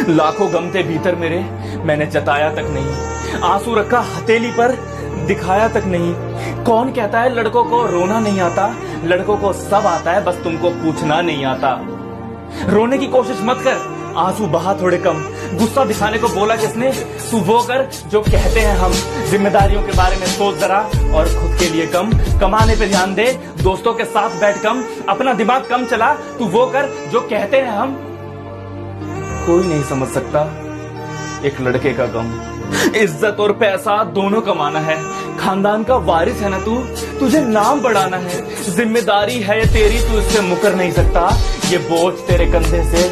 लाखों गम थे भीतर मेरे, मैंने जताया तक नहीं। आंसू रखा हथेली पर, दिखाया तक नहीं। कौन कहता है लड़कों को रोना नहीं आता? लड़कों को सब आता है, बस तुमको पूछना नहीं आता। रोने की कोशिश मत कर, आंसू बहा थोड़े कम। गुस्सा दिखाने को बोला किसने? तू वो कर जो कहते हैं हम। जिम्मेदारियों के बारे में सोच जरा और खुद के लिए कम। कमाने पे ध्यान दे, दोस्तों के साथ बैठ कम। अपना दिमाग कम चला, तू वो कर जो कहते हैं हम। कोई नहीं समझ सकता एक लड़के का गम। इज्जत और पैसा दोनों कमाना है, खानदान का वारिस है ना तू, तुझे नाम बढ़ाना है। जिम्मेदारी है ये तेरी, तू इससे मुकर नहीं सकता। ये बोझ तेरे कंधे से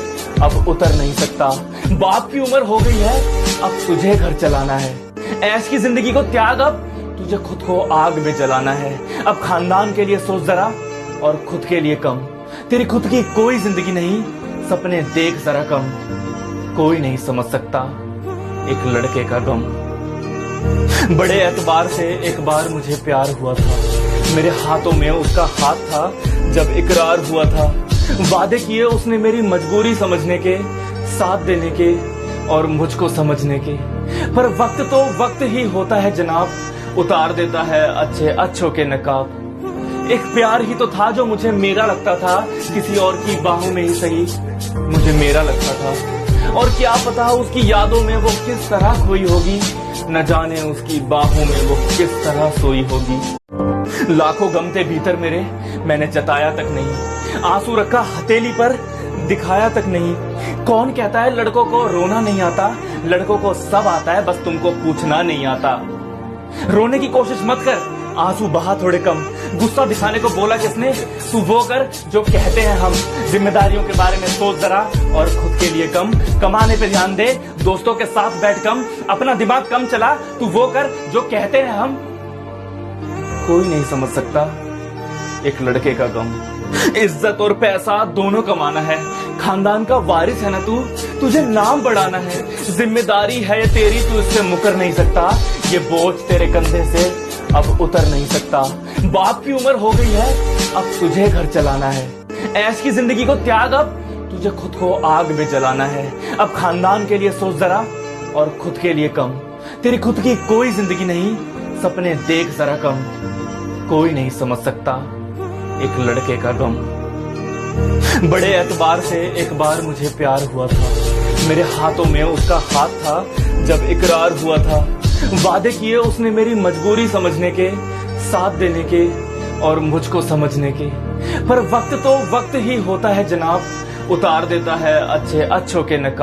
अब उतर नहीं सकता। बाप की उम्र हो गई है, अब तुझे घर चलाना है। ऐश की जिंदगी को त्याग, अब तुझे खुद को आग में जलाना है। अब खानदान के लिए सोच जरा और खुद के लिए कम। तेरी खुद की कोई जिंदगी नहीं, सपने देख जरा कम। कोई नहीं समझ सकता एक लड़के का गम। बड़े एतबार से एक बार मुझे प्यार हुआ था, मेरे हाथों में उसका हाथ था जब इकरार हुआ था। वादे किए उसने मेरी मजबूरी समझने के, साथ देने के और मुझको समझने के। पर वक्त तो वक्त ही होता है जनाब, उतार देता है अच्छे अच्छों के नकाब। एक प्यार ही तो था जो मुझे मेरा लगता था, किसी और की बाहों में ही सही मुझे मेरा लगता था। और क्या पता उसकी यादों में वो किस तरह खोई होगी, न जाने उसकी बाहों में वो किस तरह सोई होगी। लाखों गम थे भीतर मेरे, मैंने जताया तक नहीं। आंसू रखा हथेली पर, दिखाया तक नहीं। कौन कहता है लड़कों को रोना नहीं आता? लड़कों को सब आता है, बस तुमको पूछना नहीं आता। रोने की कोशिश मत कर, आंसू बहा थोड़े कम। गुस्सा दिखाने को बोला किसने? तू वो कर जो कहते हैं हम। जिम्मेदारियों के बारे में सोच जरा और खुद के लिए कम। कमाने पे ध्यान दे, दोस्तों के साथ बैठ कम। अपना दिमाग कम चला, तू वो कर जो कहते हैं हम। कोई नहीं समझ सकता एक लड़के का गम। इज्जत और पैसा दोनों कमाना है, खानदान का वारिस है ना तू, तुझे नाम बढ़ाना है। जिम्मेदारी है ये तेरी, तू इससे मुकर नहीं सकता। ये बोझ तेरे कंधे से अब उतर नहीं सकता। बाप की उम्र हो गई है, अब तुझे घर चलाना है। ऐश की जिंदगी को त्याग, अब तुझे खुद को आग में जलाना है। अब खानदान के लिए सोच जरा और खुद के लिए कम। तेरी खुद की कोई जिंदगी नहीं, सपने देख जरा कम। कोई नहीं समझ सकता एक लड़के का गम। बड़े एतबार से एक बार मुझे प्यार हुआ था, मेरे हाथों में उसका हाथ था जब इकरार हुआ था। वादे किए उसने मेरी मजबूरी समझने के, साथ देने के और मुझको समझने के। पर वक्त तो वक्त ही होता है जनाब, उतार देता है अच्छे अच्छों के नकाब।